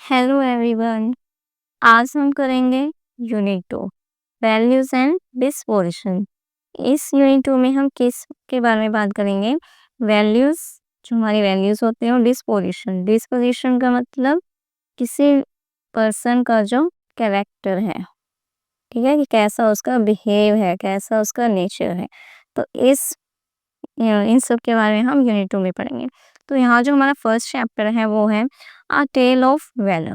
Hello everyone. आज हम करेंगे यूनिट 2 वैल्यूज एंड डिस्पोजिशन। इस यूनिट 2 में हम किस के बारे में बात करेंगे? वैल्यूज, जो हमारी वैल्यूज होते हैं, और डिस्पोजिशन। डिस्पोजिशन का मतलब किसी पर्सन का जो कैरेक्टर है, ठीक है, कि कैसा उसका बिहेव है, कैसा उसका नेचर है। तो इन सब के बारे में हम यूनिट 2 में पढ़ेंगे। तो यहाँ जो हमारा फर्स्ट चैप्टर है वो है a tale of value.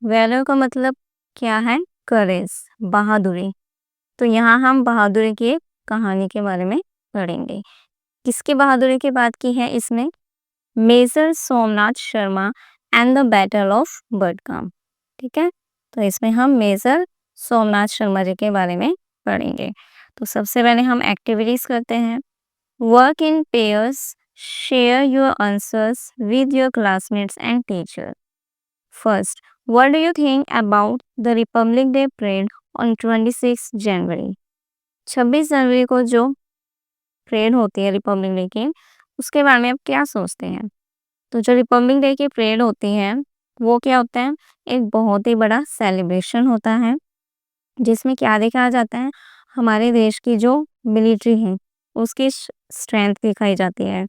Value का मतलब क्या है? करेज, बहादुरी। तो यहाँ हम बहादुरी की एक कहानी के बारे में पढ़ेंगे। किसकी बहादुरी की बात की है इसमें? Major Somnath Sharma and the battle of Budgam. ठीक है, तो इसमें हम मेजर सोमनाथ शर्मा जी के बारे में पढ़ेंगे। तो सबसे पहले हम एक्टिविटीज करते हैं। Work in pairs, share your answers with your classmates and teacher. First, what do you think about the Republic Day parade on 26 January? 26 जनवरी को जो परेड होती है रिपब्लिक डे की, उसके बारे में आप क्या सोचते हैं? तो जो रिपब्लिक डे की परेड होती है, वो क्या होता है? एक बहुत ही बड़ा सेलिब्रेशन होता है, जिसमें क्या दिखाया जाता है? हमारे देश की जो मिलिट्री है, उसकी स्ट्रेंथ दिखाई जाती है।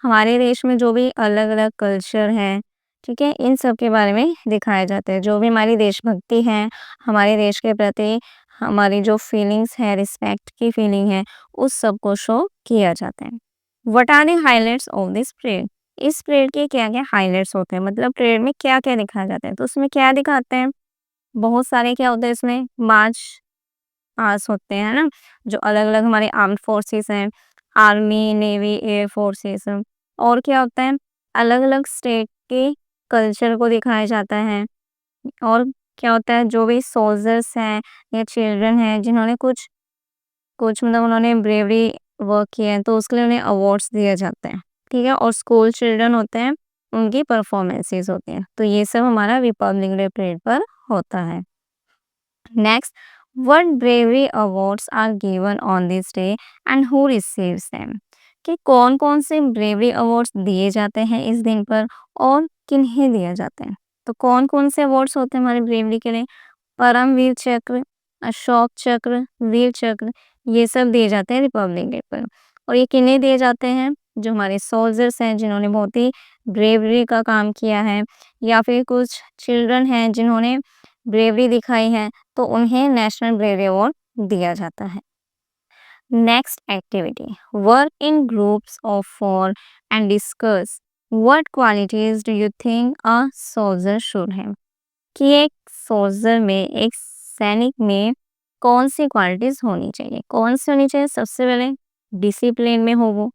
हमारे देश में जो भी अलग अलग कल्चर है, ठीक है, इन सब के बारे में दिखाया जाता है। जो भी हमारी देशभक्ति है, हमारे देश के प्रति हमारी जो फीलिंग्स है, रिस्पेक्ट की फीलिंग है, उस सब को शो किया जाता है। What are the highlights of this parade? इस परेड के क्या क्या हाइलाइट्स होते हैं, मतलब परेड में क्या क्या दिखाया जाता है? तो उसमें क्या दिखाते हैं? बहुत सारे क्या होते हैं इसमें? मार्च पास होते हैं ना, जो अलग अलग हमारे आर्म्ड फोर्सेस हैं, आर्मी, नेवी, एयर फोर्सेस। और क्या होता है? अलग अलग स्टेट के कल्चर को दिखाया जाता है। और क्या होता है? जो भी सोल्जर्स हैं या चिल्ड्रन हैं, जिन्होंने कुछ कुछ मतलब उन्होंने ब्रेवरी वर्क किया है, तो उसके लिए उन्हें अवार्ड्स दिए जाते हैं। ठीक है, और स्कूल चिल्ड्रन होते हैं, उनकी परफॉर्मेंसेस होती हैं। तो ये सब हमारा रिपब्लिक डे परेड पर होता है। Next, what bravery awards are given on this day and who receives them? कि कौन कौन से ब्रेवरी अवार्ड्स दिए जाते हैं इस दिन पर और किन्हें दिए जाते हैं? तो कौन कौन से अवार्ड्स होते हैं हमारे ब्रेवरी के लिए? परमवीर चक्र, अशोक चक्र, वीर चक्र, ये सब दिए जाते हैं रिपब्लिक डे पर। और ये किन्हें दिए जाते हैं? जो हमारे सोल्जर्स हैं, जिन्होंने बहुत ही ब्रेवरी का काम किया है, या फिर कुछ चिल्ड्रन हैं जिन्होंने ब्रेवरी दिखाई है, तो उन्हें नेशनल ब्रेवरी अवार्ड दिया जाता है। Next activity, work in groups of 4 and discuss what qualities do you think a soldier should have. कि एक सोल्जर में, एक सैनिक में कौन सी क्वालिटीज होनी चाहिए? कौन सी होनी चाहिए? सबसे पहले डिसिप्लिन में हो, वो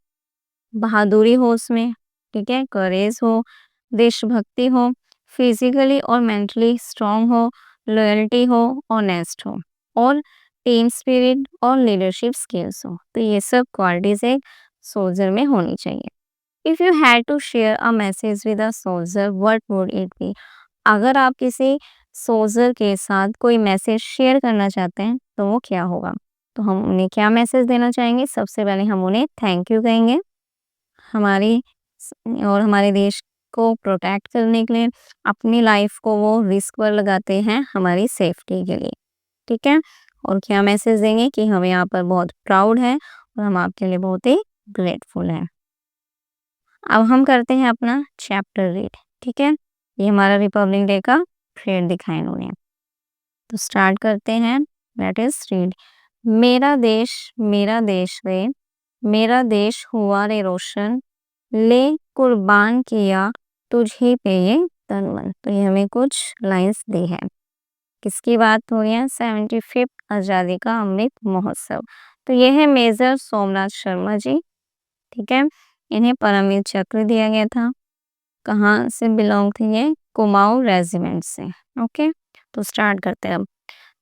बहादुरी हो उसमें, ठीक है, करेज हो, देशभक्ति हो, फिजिकली और मेंटली स्ट्रांग हो, लॉयल्टी हो, ऑनेस्ट हो, और टीम स्पिरिट और लीडरशिप स्किल्स हो। तो ये सब क्वालिटीज एक सोल्जर में होनी चाहिए। If you had to share a message with a soldier, what would it be? अगर आप किसी सोल्जर के साथ कोई मैसेज शेयर करना चाहते हैं, तो वो क्या होगा? तो हम उन्हें क्या मैसेज देना चाहेंगे? सबसे पहले हम उन्हें थैंक यू कहेंगे, हमारी और हमारे देश को प्रोटेक्ट करने के लिए अपनी लाइफ को वो रिस्क पर लगाते हैं हमारी सेफ्टी के लिए। ठीक है, और क्या मैसेज देंगे? कि हम यहाँ पर बहुत प्राउड हैं और हम आपके लिए बहुत ही ग्रेटफुल हैं। अब हम करते हैं अपना चैप्टर रीड। ठीक है, ये हमारा रिपब्लिक डे का परेड दिखाएं उन्हें। तो स्टार्ट करते हैं। Let us read. मेरा देश रे, मेरा देश हुआ रे रोशन, ले कुर्बान किया तुझे पे ये तन मन। तो ये हमें कुछ लाइंस दी है। किसकी बात हो रही है? 75th आज़ादी का अमृत महोत्सव। तो ये है मेजर सोमनाथ शर्मा जी। ठीक है, इन्हें परमवीर चक्र दिया गया था। कहाँ से बिलोंग थे ये? कुमाऊं रेजिमेंट से। ओके, तो स्टार्ट करते हैं अब।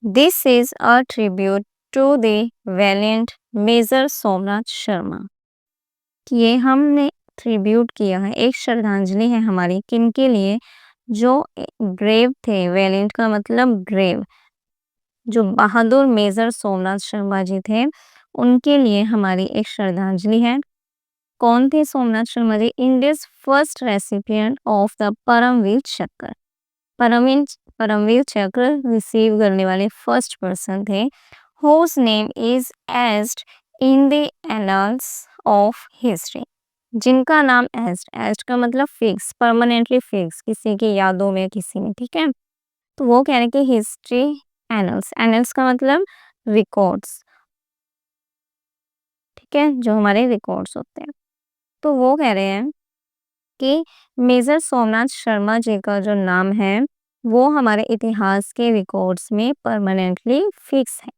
This is a tribute to the valiant major Somnath Sharma. ये हमने ट्रिब्यूट किया है, एक श्रद्धांजलि है हमारी, किनके लिए? जो ब्रेव थे, वैलियंट का मतलब ब्रेव, जो बहादुर मेजर सोमनाथ शर्मा जी थे, उनके लिए हमारी एक श्रद्धांजलि है। कौन थे Somnath Sharma ji? India's first recipient of the Paramvir Chakra. Paramvir Chakra receive करने वाले फर्स्ट पर्सन थे, whose name is etched in the annals of history, जिनका नाम एस्ड का मतलब फिक्स, परमानेंटली फिक्स, किसी की यादों में, किसी में, ठीक है। तो वो कह रहे हैं कि हिस्ट्री एनल्स, एनल्स का मतलब रिकॉर्ड्स, ठीक है, जो हमारे रिकॉर्ड्स होते हैं। तो वो कह रहे हैं कि मेजर सोमनाथ शर्मा जी का जो नाम है वो हमारे इतिहास के रिकॉर्ड्स में परमानेंटली फिक्स है।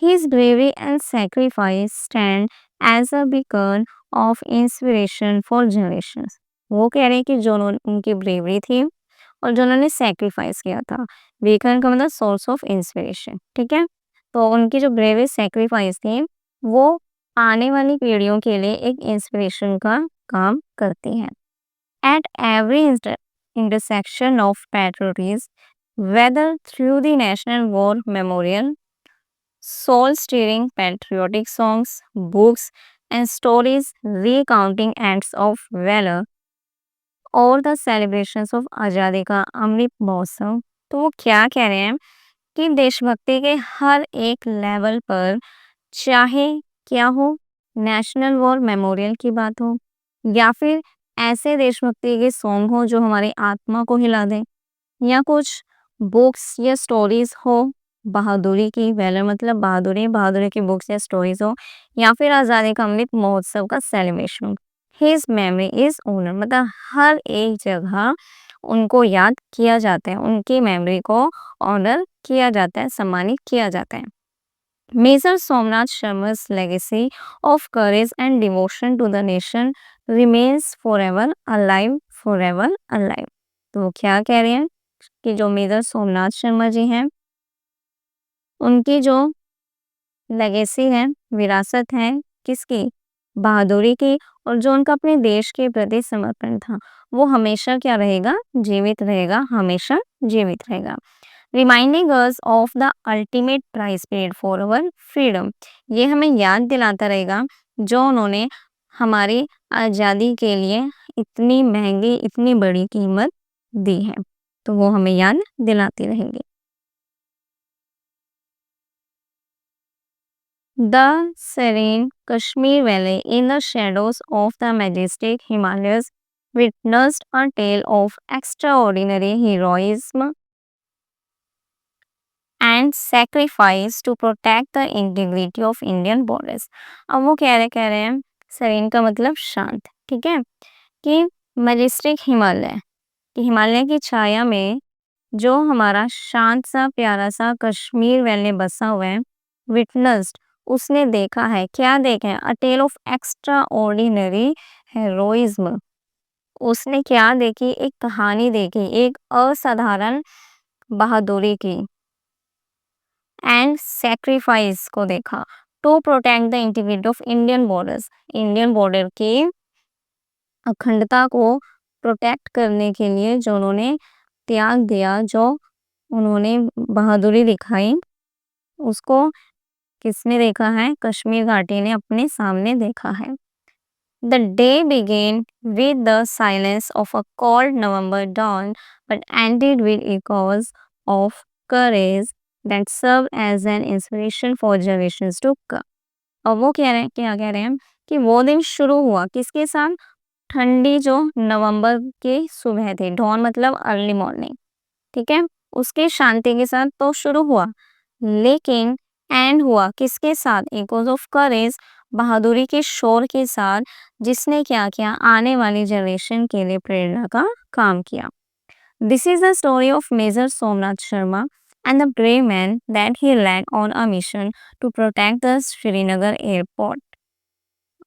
His bravery and sacrifice stand as a beacon of inspiration for generations. वो कह रहे हैं कि जो उनकी ब्रेवरी थी और जो उन्होंने सेक्रीफाइस किया था, बीकन का मतलब सोर्स ऑफ इंस्पिरेशन, ठीक है। तो उनकी जो ब्रेवरी सेक्रीफाइस थी वो आने वाली पीढ़ियों के लिए एक इंस्पिरेशन का काम करती है। At every intersection of patriotism, whether through the National War Memorial, soul-stirring patriotic songs, books, and stories recounting acts of valor, और द सेलिब्रेशंस ऑफ आज़ादी का अमृत महोत्सव। तो वो क्या कह रहे हैं कि देशभक्ति के हर एक लेवल पर, चाहे क्या हो, नेशनल वॉर मेमोरियल की बात हो या फिर ऐसे देशभक्ति के सॉन्ग हो जो हमारी आत्मा को हिला दें, या कुछ बुक्स या स्टोरीज हो बहादुरी की, वैलर मतलब बहादुरी, बहादुरी की बुक्स या स्टोरीज हो, या फिर आज़ादी का अमृत महोत्सव का celebration, his memory is honour, मतलब हर एक जगह उनको याद किया जाता है, उनकी मेमोरी को ऑनर किया जाता है, सम्मानित किया जाता है। Major Somnath Sharma's legacy of courage and devotion to the nation remains forever alive, forever alive। तो वो क्या कह रहे हैं कि जो मेजर सोमनाथ शर्मा जी हैं, उनकी जो लेगेसी है, विरासत है, किसकी, बहादुरी की, और जो उनका अपने देश के प्रति समर्पण था, वो हमेशा क्या रहेगा, जीवित रहेगा, हमेशा जीवित रहेगा। Reminding us of the ultimate price paid for our freedom, ये हमें याद दिलाता रहेगा जो उन्होंने हमारी आज़ादी के लिए इतनी महंगी, इतनी बड़ी कीमत दी है, तो वो हमें याद दिलाती रहेंगे। The serene Kashmir Valley in the shadows of the majestic Himalayas witnessed a tale of extraordinary heroism and sacrifice to protect the integrity of Indian borders। अब वो कह रहे हैं serene का मतलब शांत, ठीक है, कि majestic हिमालय, कि हिमालय की छाया में जो हमारा शांत सा प्यारा सा कश्मीर वैली बसा हुआ है, विटनेस्ड, उसने देखा है, क्या देखा है, a tale of extraordinary heroism, उसने क्या देखी, एक कहानी देखी, एक असाधारण बहादुरी की, एंड सेक्रीफाइस को देखा, to protect the integrity of Indian borders, Indian border की अखंडता को प्रोटेक्ट करने के लिए जो उन्होंने त्याग दिया, जो उन्होंने बहादुरी दिखाई, उसको किसने देखा है, कश्मीर घाटी ने अपने सामने देखा है। The day began with the silence of a cold November dawn, but ended with echoes of courage that served as an inspiration for generations to come। और वो कह रहे हैं, क्या कह रहे हैं कि वो दिन शुरू हुआ किसके साथ, ठंडी जो नवंबर की सुबह थी, डॉन मतलब अर्ली मॉर्निंग, ठीक है, उसके शांति के साथ तो शुरू हुआ, लेकिन एंड हुआ किसके साथ, इकोज ऑफ करेज, बहादुरी के शोर के साथ, जिसने क्या किया, आने वाली जनरेशन के लिए प्रेरणा का काम किया। This is the story of major Somnath Sharma and the brave man that he led on a mission to protect the Srinagar airport.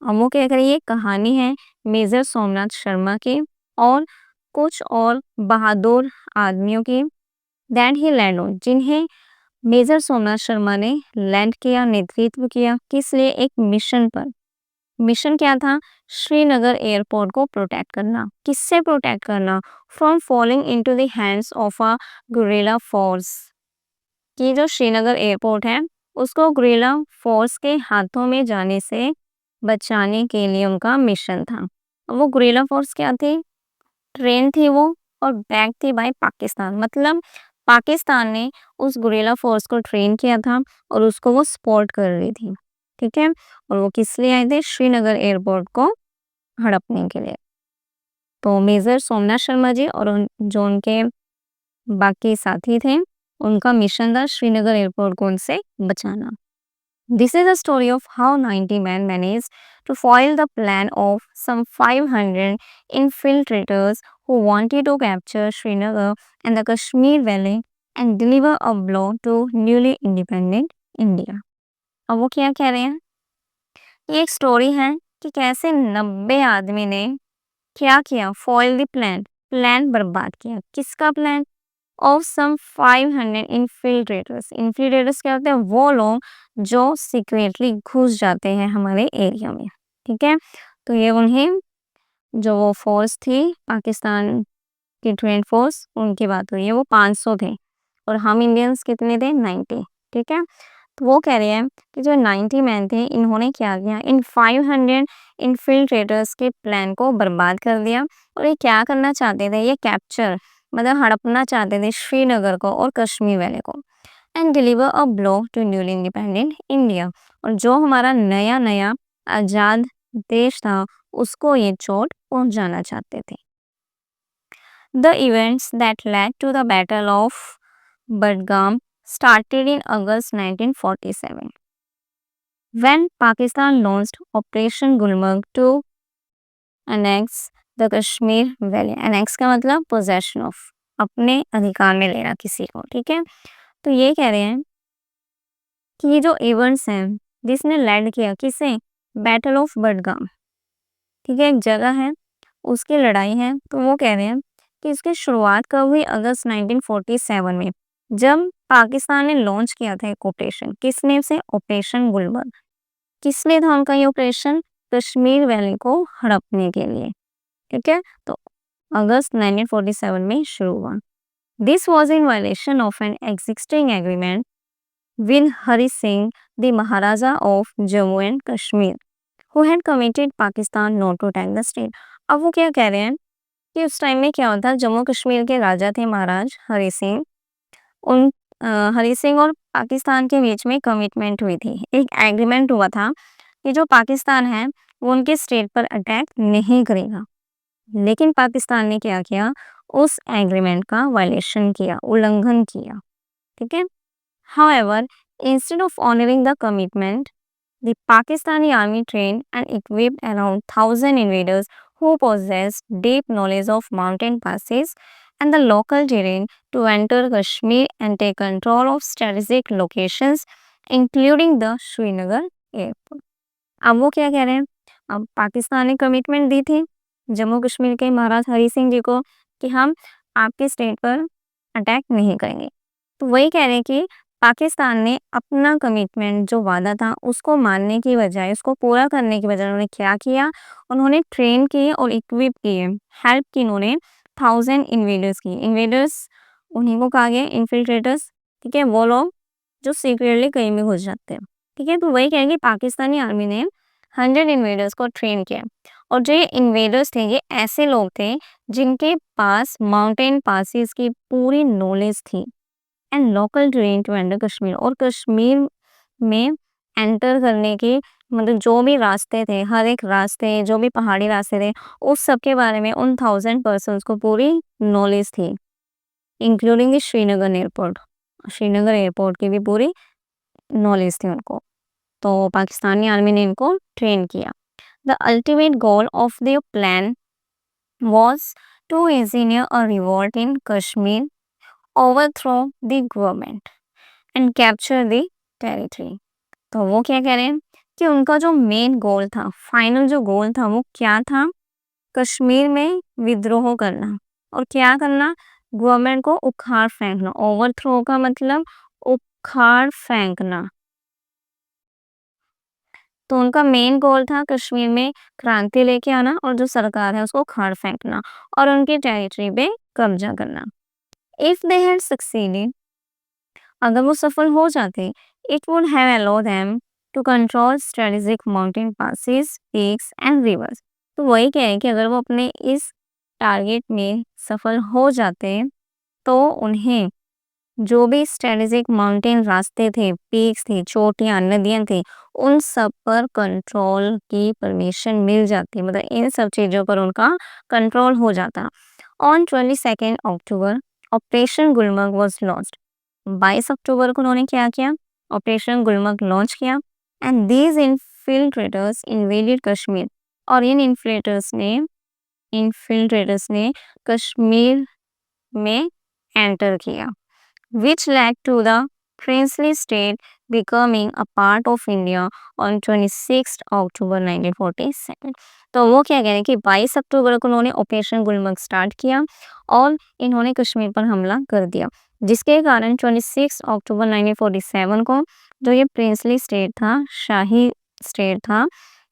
अमो क्या करिए, ये कहानी है मेजर सोमनाथ शर्मा की और कुछ और बहादुर आदमियों की, दैट ही लैंड ऑन, जिन्हें मेजर सोमनाथ शर्मा ने लैंड किया, नेतृत्व किया, किस लिए, एक मिशन पर। मिशन क्या था, श्रीनगर एयरपोर्ट को प्रोटेक्ट करना, किससे प्रोटेक्ट करना, from falling into the hands of a guerrilla force, कि जो श्रीनगर एयरपोर्ट है उसको गुरिल्ला फोर्स के हाथों में जाने से बचाने के लिए उनका मिशन था। वो गुरिल्ला फोर्स क्या थी, ट्रेन थी वो, और बैक थी बाय पाकिस्तान, मतलब पाकिस्तान ने उस गुरिल्ला फोर्स को ट्रेन किया था और उसको वो सपोर्ट कर रही थी, ठीक है। और वो किस लिए आए थे? श्रीनगर एयरपोर्ट को हड़पने के लिए। तो मेजर सोमनाथ शर्मा जी और जो उनके बाकी साथी थे, उनका मिशन था श्रीनगर एयरपोर्ट को उनसे बचाना। This is a story of how 90 men managed to foil the plan of some 500 infiltrators who wanted to capture Srinagar and the Kashmir Valley and deliver a blow to newly independent India. अब वो क्या कह रहे हैं? ये एक story है कि कैसे 90 आदमी ने क्या किया? फॉइल द प्लान बर्बाद किया। किसका plan? Of some 500 infiltrators. Infiltrators क्या होते हैं? वो लोग जो सीक्रेटली घुस जाते हैं हमारे एरिया में, ठीक है। तो ये उन्हें जो वो फोर्स थी पाकिस्तान की ट्रेन फोर्स, उनकी बात हुई है, वो 500 थे और हम इंडियंस कितने थे? 90, ठीक है। तो वो कह रहे हैं कि जो 90 मैन थे, इन्होंने क्या किया? इन 500 इन्फिल्ट्रेटर्स के प्लान को बर्बाद कर दिया। और ये क्या करना चाहते थे? ये कैप्चर, मतलब हड़पना चाहते थे श्रीनगर को और कश्मीर वैली को, and deliver a blow to newly independent India. और जो हमारा नया नया आजाद देश था, उसको ये चोट पहुंचाना चाहते थे। The events that led to the Battle of Budgam started in August 1947, when Pakistan launched Operation Gulmarg to annex the Kashmir Valley. Annex का मतलब possession of, अपने अधिकार में लेना किसी को, ठीक है। तो ये कह रहे हैं कि ये जो इवेंट्स हैं जिसने लैंड किया किसे? बैटल ऑफ बडगाम, ठीक है, एक जगह है, उसकी लड़ाई है। तो वो कह रहे हैं कि इसकी शुरुआत कब हुई? अगस्त 1947 में, जब पाकिस्तान ने लॉन्च किया था एक ऑपरेशन। किस नेम से? ऑपरेशन गुलबर्ग। किस लिए था उनका ये ऑपरेशन? कश्मीर वैली को हड़पने के लिए, ठीक है। तो अगस्त 1947 में शुरू हुआ। This was in violation of an existing agreement with Hari Singh the Maharaja of Jammu and Kashmir, who had committed Pakistan not to attack the state. अब वो क्या कह रहे हैं कि उस टाइम में क्या होता है, जम्मू कश्मीर के राजा थे महाराज हरि सिंह। उन हरि सिंह और पाकिस्तान के बीच में कमिटमेंट हुई थी, एक एग्रीमेंट हुआ था कि जो पाकिस्तान है वो उनके स्टेट पर अटैक नहीं करेगा। लेकिन पाकिस्तान ने क्या किया? उस एग्रीमेंट का वायलेशन किया, उल्लंघन किया, ठीक है। However, instead of honoring the commitment, the Pakistani army trained and equipped around 1,000 invaders who possessed deep knowledge of mountain passes and the local terrain to enter Kashmir and take control of strategic locations, including the Srinagar airport. अब वो क्या कह रहे हैं? अब पाकिस्तान ने commitment दी थी जम्मू कश्मीर के महाराज हरि सिंह जी को कि हम आपके स्टेट पर अटैक नहीं करेंगे। तो वही कह रहे हैं कि पाकिस्तान ने अपना कमिटमेंट जो वादा था उसको मानने की बजाय, उसको पूरा करने की बजाय उन्होंने क्या किया? उन्होंने ट्रेन किए और इक्विप किए, हेल्प की उन्होंने 1,000 इन्वेडर्स की। इन्वेडर्स उन्हीं को कहा गया इन्फिल्ट्रेटर्स, ठीक है, वो लोग जो सीक्रेटली कहीं भी घुस जाते हैं, ठीक है। तो वही कहेंगे पाकिस्तानी आर्मी ने 100 इन्वेडर्स को ट्रेन किया। और जो ये इन्वेडर्स थे, ये ऐसे लोग थे जिनके पास माउंटेन पासिस की पूरी नॉलेज थी and local train to enter Kashmir, और कश्मीर में एंटर करने के मतलब जो भी रास्ते थे, हर एक रास्ते, जो भी पहाड़ी रास्ते थे, उस सब के बारे में उन 1,000 पर्सन्स को पूरी नॉलेज थी, including Srinagar airport. Srinagar airport की भी पूरी नॉलेज थी उनको। तो पाकिस्तानी आर्मी ने इनको ट्रेन किया। The ultimate goal of the plan was to engineer a revolt in Kashmir, overthrow the government and capture the territory. तो वो क्या कह रहे हैं कि उनका जो मेन गोल था, फाइनल जो गोल था, वो क्या था? कश्मीर में विद्रोह करना और क्या करना? गवर्नमेंट को उखाड़ फेंकना। ओवरथ्रो का मतलब उखाड़ फेंकना। तो उनका मेन गोल था कश्मीर में क्रांति लेके आना और जो सरकार है उसको उखाड़ फेंकना और उनकी टेरिटरी पे कब्जा करना। इफ दे हैड सक्सीडेड, अगर वो सफल हो जाते, it would have allowed them to control strategic mountain passes, peaks and rivers. तो वही कह रहे हैं कि अगर वो अपने इस टारगेट में सफल हो जाते तो उन्हें जो भी स्ट्रेटेजिक माउंटेन रास्ते थे, पीक्स थी, चोटियाँ, नदियाँ थी, उन सब पर कंट्रोल की परमिशन मिल जाती। मतलब इन सब चीज़ों पर उनका कंट्रोल हो जाता। On 22 October operation Gulmarg was launched. 22 अक्टूबर को उन्होंने क्या किया? ऑपरेशन गुलमर्ग लॉन्च किया and these infiltrators invaded Kashmir. और इन इन्फिल्ट्रेटर्स ने कश्मीर में एंटर किया, which led to the princely state becoming a part of India on 26 October 1947। तो वो क्या कह रहे हैं कि 22 अक्टूबर को उन्होंने ऑपरेशन गुलमर्ग स्टार्ट किया और इन्होंने कश्मीर पर हमला कर दिया, जिसके कारण 26 अक्टूबर 1947 को जो ये प्रिंसली स्टेट था, शाही स्टेट था,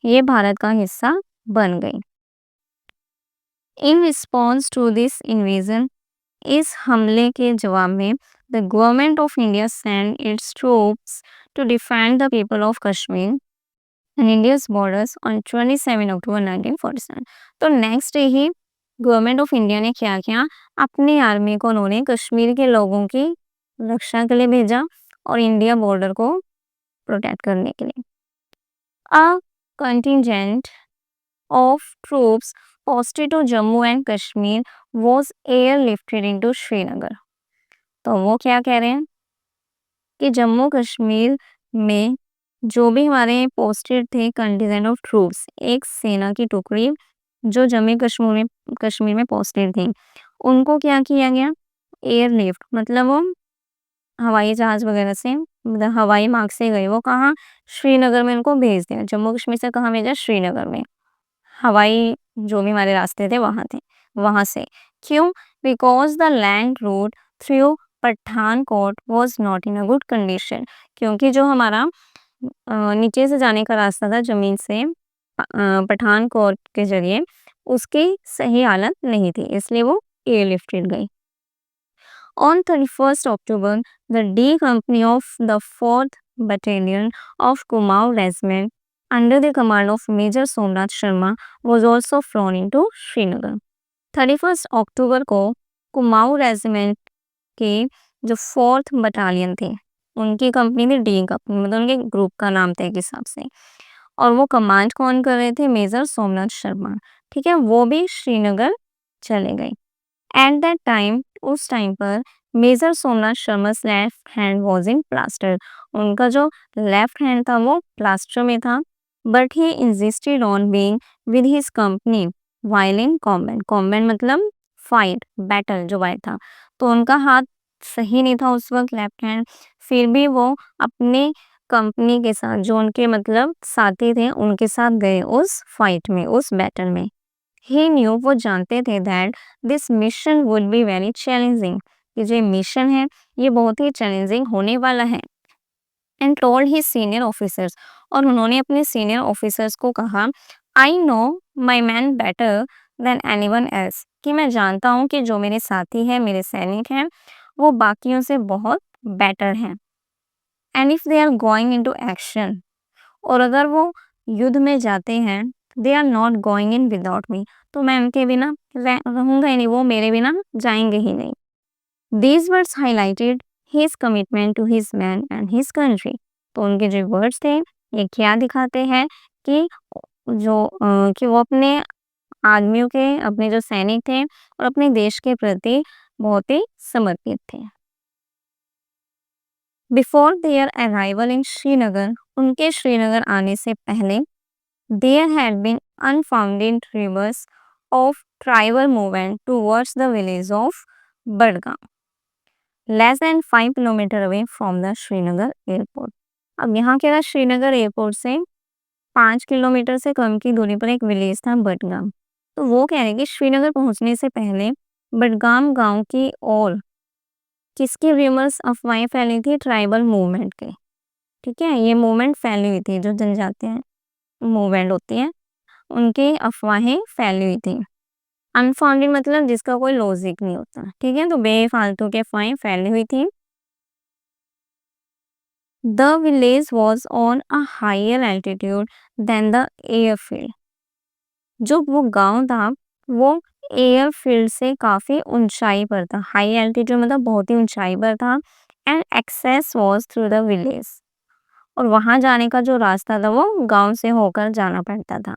ये भारत का हिस्सा बन गई। In response to this invasion, इस हमले के जवाब में the government of India sent its troops to defend the people of Kashmir and India's borders on 27 October 1947। तो next day he government of India ने क्या किया? अपनी आर्मी को उन्होंने कश्मीर के लोगों की रक्षा के लिए भेजा और इंडिया बॉर्डर को प्रोटेक्ट करने के लिए। A contingent of troops posted to Jammu and Kashmir was airlifted into Srinagar। तो वो क्या कह रहे हैं कि जम्मू कश्मीर में जो भी हमारे पोस्टेड थे कंटिजेंट ऑफ ट्रूप्स, एक सेना की टुकड़ी जो जम्मू कश्मीर में पोस्टेड थी, उनको क्या किया गया? एयरलिफ्ट, मतलब वो हवाई जहाज वगैरह से, मतलब हवाई मार्ग से गए। वो कहाँ? श्रीनगर में उनको भेज दिया। जम्मू कश्मीर से कहाँ भेजा? श्रीनगर में। हवाई जो भी हमारे रास्ते थे वहां से। क्यों? Because the land road through Pathankot was not in a good condition. क्योंकि जो हमारा नीचे से जाने का रास्ता था जमीन से पठानकोट के जरिए, उसकी सही हालत नहीं थी, इसलिए वो एयरलिफ्टेड गई। On 31st October, the D Company of the 4th Battalion of Kumaon Regiment under the command of Major Somnath Sharma was also flown into Srinagar। 31 अक्टूबर को कुमाऊं रेजिमेंट के जो 4th बटालियन थे, उनकी कंपनी थी डी कंपनी, मतलब उनके group का नाम था एक हिसाब से। और वो कमांड कौन कर रहे थे? मेजर सोमनाथ शर्मा। ठीक है, वो भी श्रीनगर चले गए। एट दैट टाइम, उस टाइम पर major Somnath Sharma left hand was in plaster. उनका जो लेफ्ट हैंड था वो प्लास्टर में था, but he insisted on being with his company while in combat. Combat मतलब फाइट, बैटल जो वाइट था। तो उनका हाथ सही नहीं था उस वक्त, लेफ्ट हैंड, फिर भी वो अपने कंपनी के साथ, जो उनके मतलब साथी थे, उनके साथ गए उस फाइट में, उस बैटल में। He knew, वो जानते थे that this mission would be very challenging, कि जो मिशन है ये बहुत ही चैलेंजिंग होने वाला है। And told his senior officers, और उन्होंने अपने सीनियर ऑफिसर्स को कहा, I know my men better than anyone else, कि मैं जानता हूँ कि जो मेरे साथी हैं, मेरे सैनिक हैं, वो बाकियों से बहुत बेटर हैं। And if they are going into action, और अगर वो युद्ध में जाते हैं, they are not going in without me, तो मैं उनके बिना रहूंगा ही नहीं, वो मेरे बिना जाएंगे ही नहीं। These words highlighted his commitment to his man and his country. तो उनके जो वर्ड्स थे ये क्या दिखाते हैं कि कि वो अपने आदमियों के, अपने जो सैनिक थे और अपने देश के प्रति बहुत ही समर्पित थे। बिफोर देयर अराइवल इन श्रीनगर, उनके श्रीनगर आने से पहले, there had been unfounded rumors of tribal movement towards the village of Badgam, less than 5 kilometers away from the Srinagar airport। अब यहाँ क्या था? श्रीनगर एयरपोर्ट से 5 किलोमीटर से कम की दूरी पर एक विलेज था बडगाम। तो वो कह रहे हैं कि श्रीनगर पहुंचने से पहले बडगाम गांव की ओर किसकी रूमर्स, अफवाहें फैली थी? ट्राइबल मूवमेंट के। ठीक है, ये मूवमेंट फैली हुई थी, जो जनजातियां मूवमेंट होती है, उनकी अफवाहें फैली हुई थी। अनफाउंडेड मतलब जिसका कोई लॉजिक नहीं होता। ठीक है, तो बेफालतू की अफवाहें फैली हुई थी। The village was on a higher altitude than the airfield. जो वो गांव था वो एयरफील्ड से काफी ऊंचाई पर था। हाई एल्टीट्यूड मतलब बहुत ही ऊंचाई पर था। And access was through the village, और वहां जाने का जो रास्ता था वो गांव से होकर जाना पड़ता था।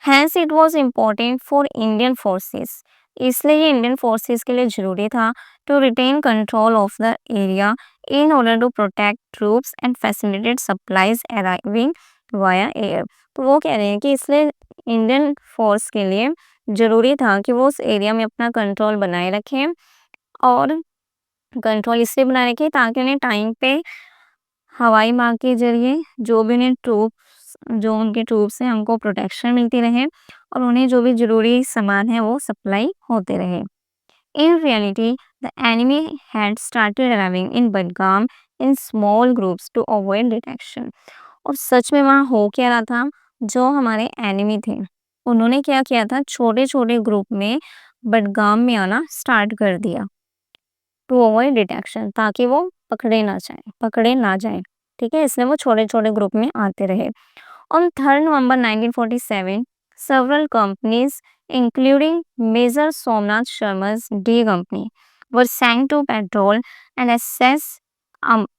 Hence it was important for Indian forces. इसलिए ये इंडियन फोर्सेस के लिए जरूरी था to retain control of the area in order to protect troops and facilitate supplies arriving via air. तो वो कह रहे हैं कि इसलिए इंडियन फोर्स के लिए जरूरी था कि वो उस एरिया में अपना कंट्रोल बनाए रखें, और कंट्रोल इसलिए बनाए रखें ताकि उन्हें टाइम पे हवाई मार्ग के जरिए जो भी उन्हें ट्रूप्स जो उनके ट्रूप्स हैं उनको प्रोटेक्शन मिलती रहे, और उन्हें जो भी जरूरी सामान है वो सप्लाई होते रहे। In reality, the enemy had started arriving in Budgam in small groups to avoid detection. और सच में वहां हो क्या रहा था, जो हमारे एनिमी थे उन्होंने क्या किया था, छोटे छोटे ग्रुप में बडगाम में आना स्टार्ट कर दिया टू अवॉइड डिटेक्शन, ताकि वो पकड़े ना जाए। ठीक है, इसलिए वो छोटे छोटे ग्रुप में आते रहे। On 3rd November 1947, several companies, including Major Somnath Sharma's D Company, were sent to patrol and assess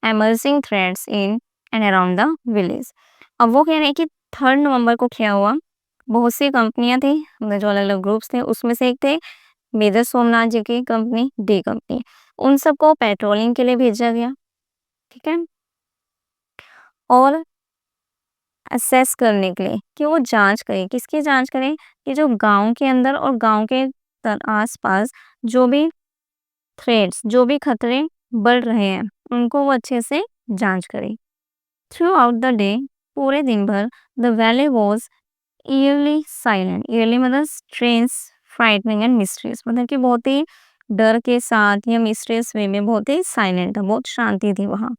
emerging threats in and around the village. अब वो कह रहे हैं कि 3rd नवंबर को क्या हुआ, बहुत सी कंपनियां थी, मतलब जो अलग अलग ग्रुप्स थे, उसमें से एक थे मेजर सोमनाथ जी की कंपनी, डी कंपनी। उन सबको पेट्रोलिंग के लिए भेजा गया। ठीक है, और असेस करने के लिए कि वो जांच करें, किसकी जांच करें, कि जो गांव के अंदर और गांव के आसपास जो भी थ्रेड्स, जो भी खतरे बढ़ रहे हैं, उनको वो अच्छे से जांच करें। थ्रू आउट द डे, पूरे दिन भर, the valley was yearly silent. Yearly मतलब स्ट्रेंस, फ्राइटनिंग एंड मिस्ट्रियस, मतलब कि बहुत ही डर के साथ या मिस्ट्रियस वे में बहुत ही साइलेंट था, बहुत शांति थी वहां।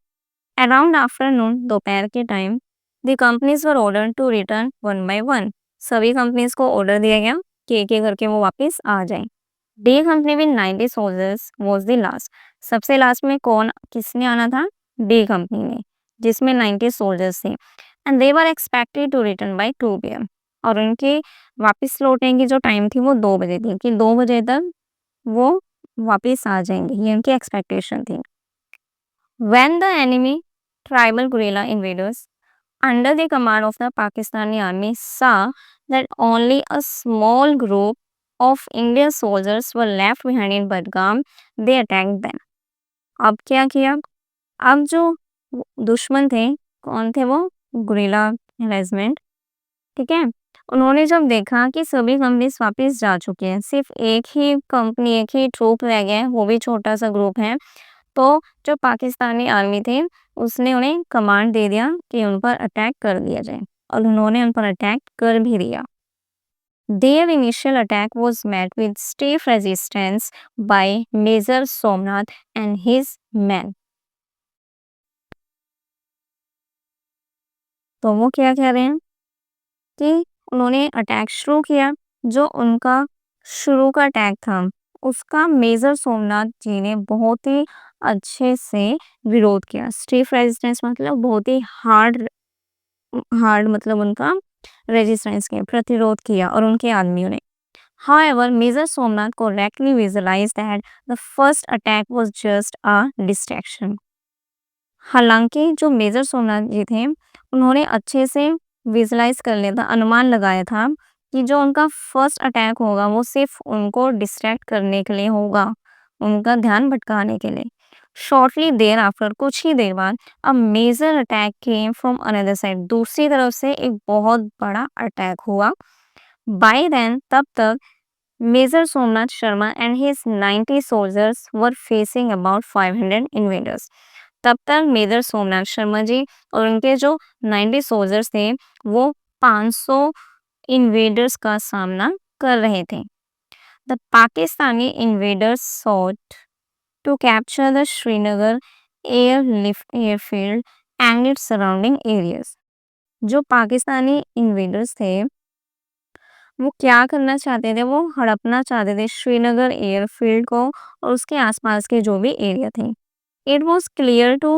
अराउंड आफ्टरनून, दोपहर के time, the companies were order to return one by one. सभी कंपनीज को ऑर्डर दिया गया कि एक एक करके वो वापस आ जाएं। Day company with 90 soldiers was the last. सबसे लास्ट में किसने आना था, डे कंपनी ने, जिसमें 90 सोल्जर्स थे। And they were expected to return by 2 PM, और उनके वापस लौटने की जो टाइम थी वो 2 बजे थी, कि 2 बजे तक वो वापस आ जाएंगे, ये उनकी एक्सपेक्टेशन थी। When the enemy tribal guerrilla invaders under the command of the Pakistani army saw that only a small group of Indian soldiers were left behind in Budgam, they attacked them. अब क्या किया, अब जो दुश्मन थे, कौन थे वो, गुरिल्ला रेजिमेंट। ठीक है, उन्होंने जब देखा कि सभी कंपनीज वापस जा चुके हैं, सिर्फ एक ही कंपनी, एक ही ट्रूप रह गया है, वो भी छोटा सा ग्रुप है, तो जो पाकिस्तानी आर्मी थे उसने उन्हें कमांड दे दिया कि उन पर अटैक कर दिया जाए, और उन्होंने उन पर अटैक कर भी दिया। Their initial attack was met with stiff resistance by Major Somnath and his men. तो वो क्या कह रहे हैं कि उन्होंने अटैक शुरू किया, जो उनका शुरू का अटैक था उसका मेजर सोमनाथ जी ने बहुत ही अच्छे से विरोध किया। स्टिफ रेजिस्टेंस मतलब बहुत ही हार्ड हार्ड मतलब उनका रेजिस्टेंस किया, प्रतिरोध किया, और उनके आदमियों ने। However, Major Somnath correctly visualized that the first attack was just a distraction. हालांकि जो मेजर सोमनाथ जी थे उन्होंने अच्छे से विजुलाइज कर लिया था, अनुमान लगाया था कि जो उनका फर्स्ट अटैक होगा वो सिर्फ उनको डिस्ट्रैक्ट करने के लिए होगा, उनका ध्यान भटकाने के लिए। शॉर्टली देर आफ्टर, कुछ ही देर बाद, a major attack came from another side, दूसरी तरफ से एक बहुत बड़ा अटैक हुआ। बाय देन, तब तक major Somnath Sharma and his 90 soldiers were facing about 500 invaders. तब तक मेजर सोमनाथ शर्मा जी और उनके जो 90 सोल्जर्स थे वो 500 इन्वेडर्स का सामना कर रहे थे। The Pakistani invaders sought to capture the Srinagar airfield and its surrounding areas. जो पाकिस्तानी इन्वेडर्स थे वो क्या करना चाहते थे, वो हड़पना चाहते थे श्रीनगर एयरफील्ड को और उसके आसपास के जो भी एरिया थे। It was clear to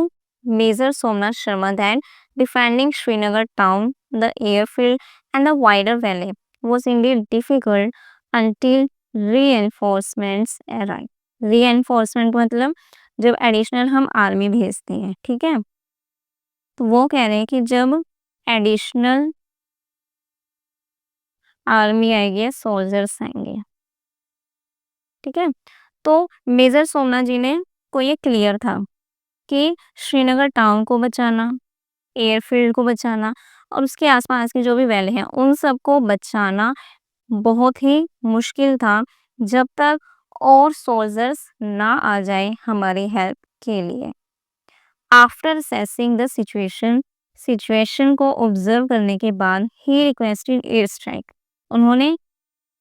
Major Somnath Sharma that defending Srinagar town, the airfield, and the wider valley was indeed difficult until reinforcements arrive. reinforcement मतलब जब एडिशनल हम आर्मी भेजते हैं, ठीक है, तो वो कह रहे हैं कि जब एडिशनल आर्मी आएगी या सोल्जर्स आएंगे, ठीक है, तो मेजर सोमनाथ जी ने को ये क्लियर था कि श्रीनगर टाउन को बचाना, एयरफील्ड को बचाना और उसके आसपास की जो भी वैली है उन सबको बचाना बहुत ही मुश्किल था जब तक और सोल्जर्स ना आ जाए हमारी हेल्प के लिए। आफ्टर असेसिंग द सिचुएशन को ऑब्जर्व करने के बाद ही रिक्वेस्टेड एयर स्ट्राइक, उन्होंने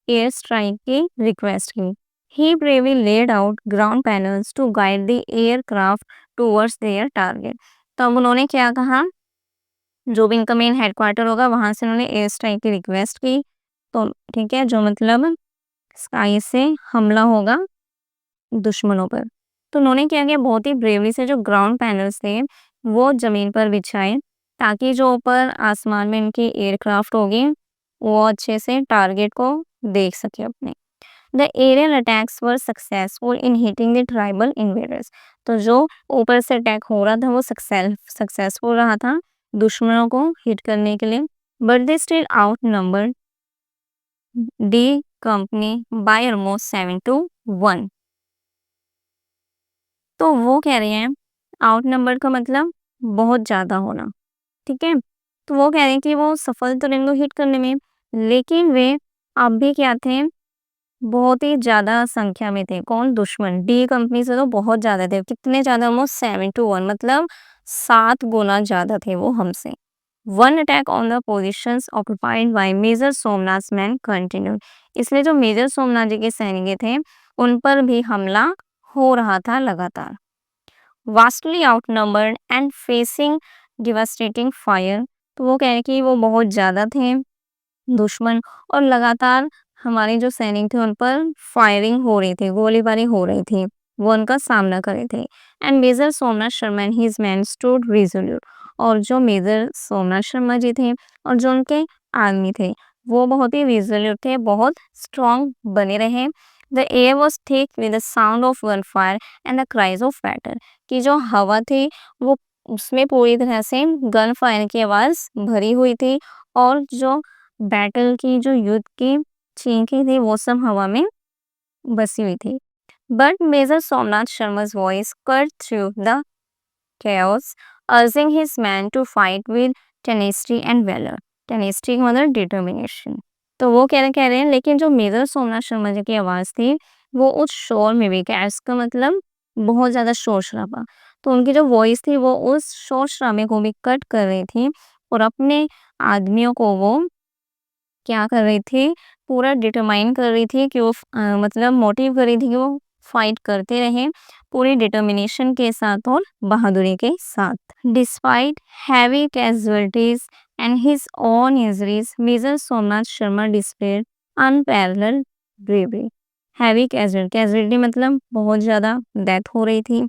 एयर स्ट्राइक की रिक्वेस्ट की। ही bravely laid out ground panels to guide the aircraft towards their target। तब उन्होंने क्या कहा, जो भी इनका मेन हेडक्वार्टर होगा वहां से उन्होंने एयर स्ट्राइक की रिक्वेस्ट की, तो ठीक है, जो मतलब स्काई से हमला होगा दुश्मनों पर। तो उन्होंने क्या किया, बहुत ही ब्रेवरी से जो ग्राउंड पैनल्स थे वो जमीन पर बिछाए ताकि जो ऊपर आसमान में इनकी एयरक्राफ्ट होगी वो अच्छे से टारगेट को देख सके अपने। The aerial attacks were successful in hitting the tribal invaders. तो जो ऊपर से अटैक हो रहा था वो सक्सेसफुल रहा था दुश्मनों को हिट करने के लिए। But they still out number D company by almost 7-1। तो वो कह रहे हैं आउट नंबर का मतलब बहुत ज्यादा होना, ठीक है, तो वो कह रहे हैं कि वो सफल तो नहीं हिट करने में, लेकिन वे अब भी क्या थे, बहुत ही ज्यादा संख्या में थे। कौन? दुश्मन। डी कंपनी से तो बहुत ज्यादा थे। कितने ज्यादा? ऑलमोस्ट 7-1, मतलब 7 गुना ज्यादा थे वो हमसे। One attack on the positions occupied by major Somnath man continued. इसलिए जो मेजर सोमनाथ जी के सैनिक थे उन पर भी हमला हो रहा था लगातार। Vastly outnumbered and facing devastating fire. तो वो कह रहे कि वो बहुत ज्यादा थे दुश्मन, और लगातार हमारे जो सैनिक थे उन पर फायरिंग हो रही थी, गोलीबारी हो रही थी, वो उनका सामना कर रहे थे। And major Somnath Sharma and his man stood resolute. और जो मेजर सोमनाथ शर्मा जी थे और जो उनके आर्मी थे वो बहुत ही रिजोल्यूट थे, बहुत स्ट्रांग बने रहे। The air was thick with the sound of gun fire and the cries of battle. कि जो हवा थी वो उसमें पूरी तरह से गन फायर की आवाज भरी हुई थी, और जो बैटल की, जो युद्ध की चींखें थी वो सब हवा में बसी हुई थी। But major Somnath Sharma's voice cut through the chaos, urging his men to fight with tenacity and valor। tenacity मतलब determination। तो वो कह रहे हैं, लेकिन जो मेजर सोमनाथ शर्मा जी की आवाज थी वो उस शोर में भी, कैस का मतलब बहुत ज्यादा शोर शराबा, तो उनकी जो वॉइस थी वो उस शोर शराबे को भी कट कर रही थी, और अपने आदमियों को वो क्या कर रही थी, पूरा डिटरमाइन कर रही थी कि वो मतलब मोटिव कर रही थी कि वो फाइट करते रहे पूरी डिटर्मिनेशन के साथ और बहादुरी के साथ। Despite heavy casualties and his own injuries, major Somnath Sharma displayed unparalleled bravery. Heavy casualty मतलब बहुत ज्यादा डेथ हो रही थी,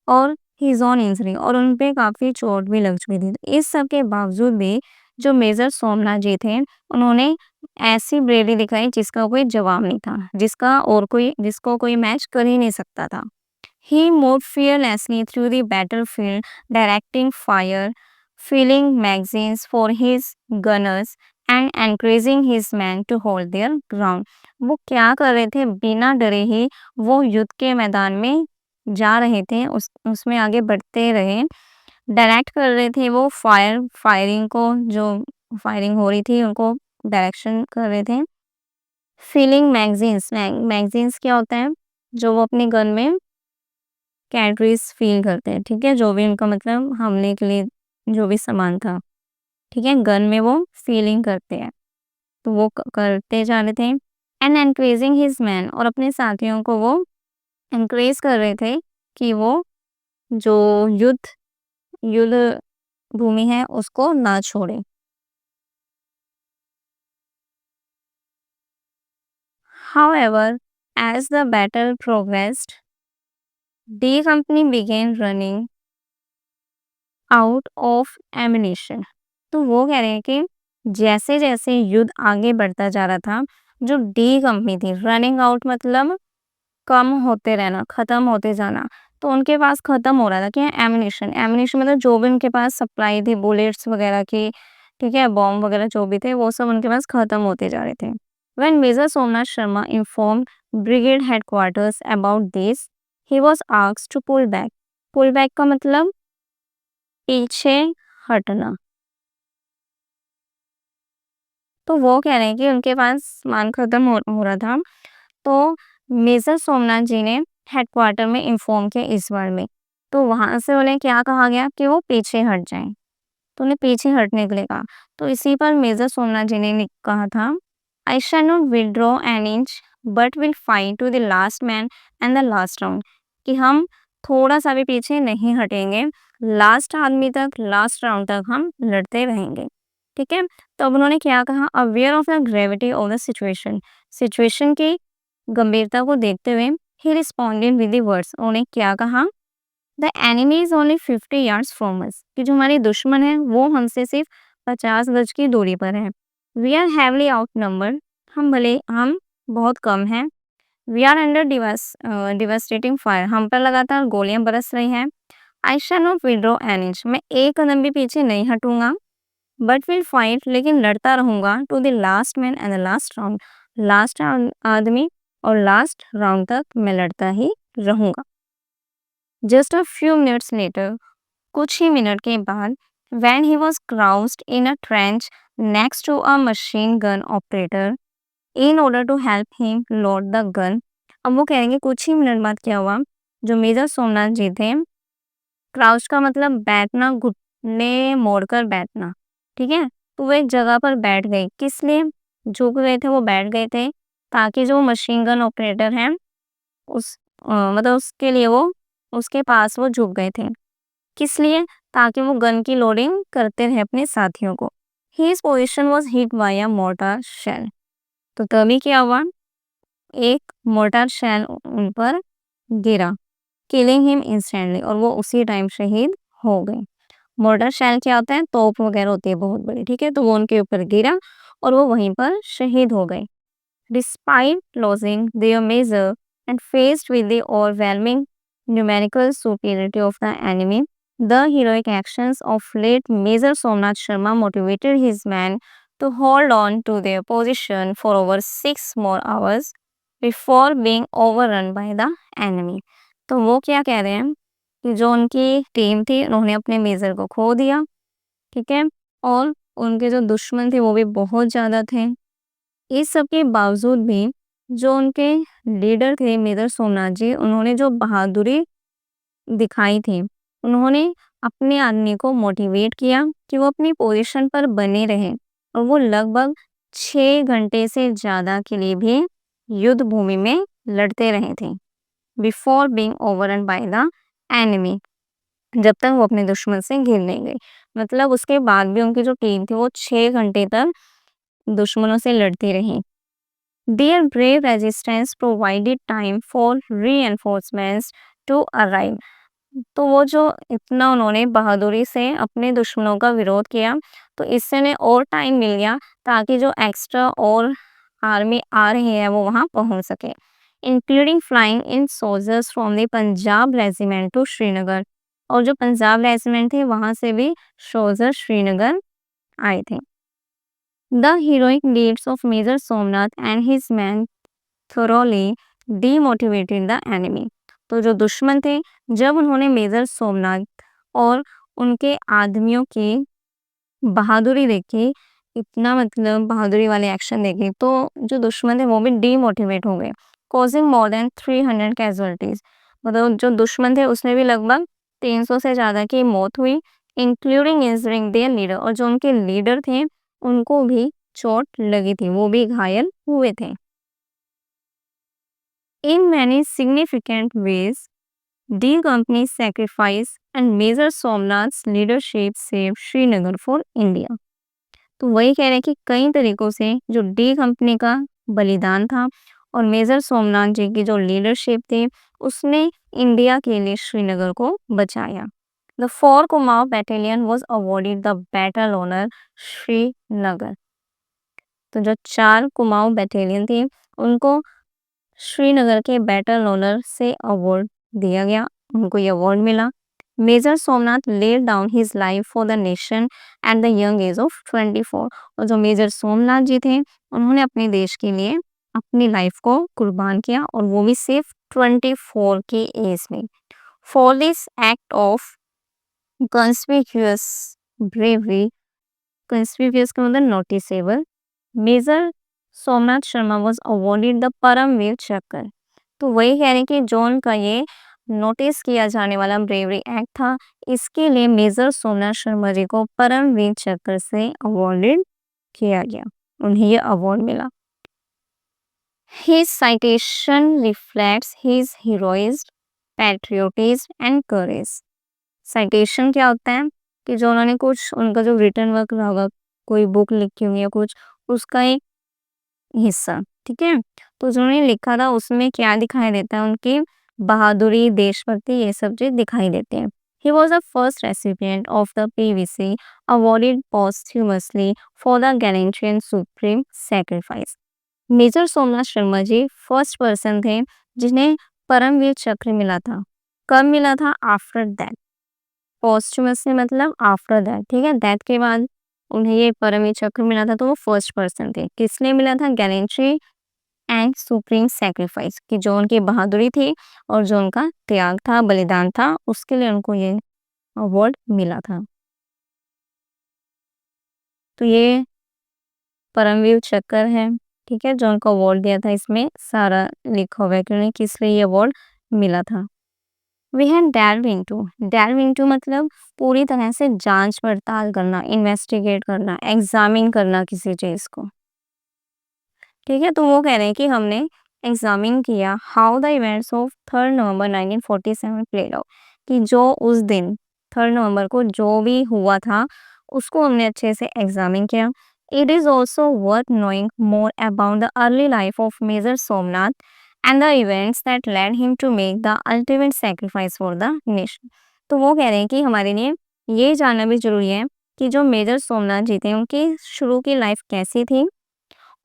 और हिज ऑन इंजरी, और उन पे काफी चोट भी लग चुकी थी। इस सब के बावजूद भी जो मेजर सोमनाथ जी थे उन्होंने ऐसी ब्रेवरी दिखाई जिसका कोई जवाब नहीं था, जिसको कोई मैच कर ही नहीं सकता था। He moved fearlessly through the battlefield, directing fire, filling magazines for his gunners, and encouraging his men to hold their ground। वो क्या कर रहे थे, बिना डरे ही वो युद्ध के मैदान में जा रहे थे, उसमें आगे बढ़ते रहे। डायरेक्ट कर रहे थे वो फायरिंग को, जो फायरिंग हो रही थी उनको डायरेक्शन कर रहे थे। फिलिंग मैगजीन्स क्या होता है, जो वो अपनी गन में कैलोरीज फील करते हैं, ठीक है, जो भी उनका मतलब हमले के लिए जो भी सामान था, ठीक है, गन में वो फीलिंग करते हैं, तो वो करते जा रहे थे। एंड एनकरेजिंग हिज मैन, और अपने साथियों को वो एनकरेज कर रहे थे कि वो जो युद्ध युद्ध भूमि है उसको ना छोड़े। However, as the battle progressed, D company began running out of ammunition. तो वो कह रहे हैं कि जैसे जैसे युद्ध आगे बढ़ता जा रहा था जो डी कंपनी थी, रनिंग आउट मतलब कम होते रहना, खत्म होते जाना। तो उनके पास खत्म हो रहा था क्या? एम्यूनेशन। एम्यूनेशन मतलब जो भी उनके पास सप्लाई थी बुलेट्स वगैरह की, ठीक है, बॉम्ब वगैरह जो भी थे वो सब उनके पास खत्म होते जा रहे थे। When major Somnath Sharma informed brigade headquarters about this, he was asked to pull back. Pull back का मतलब पीछे हटना। तो वो कह रहे हैं कि उनके पास सामान खत्म हो रहा था, तो मेजर सोमनाथ जी ने हेडक्वार्टर में इन्फॉर्म किया इस बारे में। तो वहां से उन्हें क्या कहा गया कि वो पीछे हट जाएं। तो उन्हें पीछे हटने के लिए कहा। तो इसी पर मेजर सोमनाथ जी ने कहा था, I shall not withdraw an inch but will fight to the last man and the last round, कि हम थोड़ा सा भी पीछे नहीं हटेंगे, लास्ट आदमी तक, लास्ट राउंड तक हम लड़ते रहेंगे। ठीक है। तो अब उन्होंने क्या कहा, aware of the gravity of the situation, situation की गंभीरता को देखते हुए ही रिस्पॉन्डेड विद द वर्ड्स, उन्होंने क्या कहा, the enemy is only 50 yards from us, कि जो हमारे दुश्मन है वो हमसे सिर्फ 50 गज की दूरी पर है। We are heavily out number, हम बहुत कम हैं। We are under devastating fire, हम पर लगातार गोलियां बरस रही हैं। I shall not withdraw an inch, मैं एक कदम भी पीछे नहीं हटूंगा, बट विल फाइट, लेकिन लड़ता रहूंगा, to the last man and the last round, last आदमी और लास्ट राउंड तक मैं लड़ता ही रहूंगा। Just a few minutes later, कुछ ही मिनट के बाद, when he was crouched in a trench next to a machine gun operator in order to help him load the gun। अब वो कहेंगे कुछ ही मिनट बाद क्या हुआ, जो मेजर सोमनाथ जी थे, क्राउच का मतलब बैठना, घुटने मोड़कर बैठना, ठीक है। तो वो एक जगह पर बैठ गए, किस लिए झुक गए थे, वो बैठ गए थे ताकि जो मशीन गन ऑपरेटर है मतलब उसके लिए वो उसके पास वो झुक गए थे, किस लिए, ताकि वो गन की लोडिंग करते रहे अपने साथियों को। His position was hit by a mortar shell। तो तभी क्या हुआ, एक मोर्टार शेल उन पर गिरा, किलिंग हिम इंस्टेंटली, और वो उसी टाइम शहीद हो गए। मोर्टार शेल क्या होता है, तोप वगैरह होती है बहुत बड़ी, ठीक है। तो वो उनके ऊपर गिरा और वो वहीं पर शहीद हो गए। Despite losing their measure and faced with the overwhelming numerical superiority of the enemy, the heroic actions of late Major Somnath Sharma motivated his men to hold on to their position for over 6 more hours before being overrun by the enemy। तो वो क्या कह रहे हैं कि जो उनकी team थी उन्होंने अपने मेजर को खो दिया, ठीक है, और उनके जो दुश्मन थे वो भी बहुत ज़्यादा थे। इस सब के बावजूद भी जो उनके लीडर थे मेजर सोमनाथ जी, उन्होंने जो बहादुरी दिखाई थी, उन्होंने अपने आदमी को मोटिवेट किया कि वो अपनी पोजीशन पर बने रहे, और वो लगभग 6 घंटे से ज़्यादा के लिए भी युद्ध भूमि में लड़ते रहे थे, before being overrun by the enemy, जब तक वो अपने दुश्मन से घिर नहीं गई। मतलब उसके बाद भी उनकी जो टीम थी वो 6 घंटे तक दुश्मनों से लड़ती रही। Their brave resistance provided time for reinforcements to arrive। तो वो जो इतना उन्होंने बहादुरी से अपने दुश्मनों का विरोध किया, तो इससे उन्हें और टाइम मिल गया ताकि जो एक्स्ट्रा और आर्मी आ रही है वो वहां पहुंच सके, including flying in soldiers from the Punjab regiment to Srinagar. और जो पंजाब रेजिमेंट थे वहां से भी सोल्जर श्रीनगर आए थे। The heroic deeds of Major Somnath and his men thoroughly demotivated the enemy। तो जो दुश्मन थे, जब उन्होंने मेजर सोमनाथ और उनके आदमियों की बहादुरी देखी, इतना मतलब बहादुरी वाले एक्शन देखे, तो जो दुश्मन थे वो भी डीमोटिवेट हो गए, कॉजिंग मोर देन 300 कैजुअलिटीज। मतलब जो दुश्मन थे उसमें भी लगभग 300 से ज़्यादा की मौत हुई, इंक्लूडिंग इंजरिंग देयर लीडर, और जो उनके लीडर थे उनको भी चोट लगी थी, वो भी घायल हुए थे। In many significant ways, D Company's sacrifice and Major Somnath's leadership saved Srinagar for India। तो वही कह रहे हैं कि कई तरीकों से जो डी कंपनी का बलिदान था और मेजर सोमनाथ जी की जो लीडरशिप थी, उसने इंडिया के लिए श्रीनगर को बचाया। The 4 Kumaon battalion was awarded the battle honor Srinagar. तो जो 4 कुमाऊं बटालियन थी उनको श्रीनगर के बैटल ऑनर से अवार्ड दिया गया, उनको ये अवार्ड मिला। Major Somnath laid down his life for the nation at the young age of 24। और जो मेजर सोमनाथ जी थे उन्होंने अपने देश के लिए अपनी लाइफ को कुर्बान किया और वो भी सिर्फ 24 की एज में। For this act of conspicuous bravery, conspicuous का मतलब noticeable, major Somnath Sharma was awarded the Paramvir Chakra. तो वही कह रहे हैं कि जो उनका ये नोटिस किया जाने वाला ब्रेवरी एक्ट था, इसके लिए मेजर सोमनाथ शर्मा जी को परमवीर चक्र से अवॉर्डेड किया गया, उन्हें ये अवार्ड मिला। His citation reflects his heroism, patriotism and courage। Citation क्या होता है कि जो उन्होंने कुछ उनका जो रिटर्न वर्क रहा होगा, कोई बुक लिखी होगी या कुछ, उसका एक हिस्सा, ठीक है, तो जो उन्होंने लिखा था उसमें क्या दिखाई देता है, उनकी बहादुरी, देशभक्ति, ये सब चीज दिखाई देते हैं। He was the first recipient of the PVC awarded posthumously for the gallantry and supreme sacrifice। Major Somnath Sharma ji first person थे जिन्हें परमवीर चक्र मिला था। कब मिला था? After that. पोस्टुमसली मतलब आफ्टर दैट, ठीक है, दैट के बाद उन्हें ये परमवीर चक्र मिला था, तो वो फर्स्ट पर्सन थे। किस लिए मिला था? गैलेंट्री एंड सुप्रीम सैक्रिफाइस, कि जो उनकी बहादुरी थी और जो उनका त्याग था, बलिदान था, उसके लिए उनको ये अवार्ड मिला था। तो ये परमवीर चक्र है, ठीक है, जो उनको अवार्ड दिया था, इसमें सारा लिखा हुआ है कि उन्हें किस लिए ये अवार्ड मिला था। वी हैव डेल्व इनटू मतलब पूरी तरह से जांच पड़ताल करना, इन्वेस्टिगेट करना, एग्जामिन करना किसी चीज को, ठीक है। तो वो कह रहे हैं कि हमने एग्जामिन किया how the events of 3 November 1947 played out, कि जो उस दिन 3 नवंबर को जो भी हुआ था उसको हमने अच्छे से एग्जामिन किया। It is also worth knowing more about the early life of major Somnath and the events that led him to make the ultimate sacrifice for the nation. तो वो कह रहे हैं कि हमारे लिए ये जानना भी जरूरी है कि जो मेजर सोमनाथ जी थे उनकी शुरू की लाइफ कैसी थी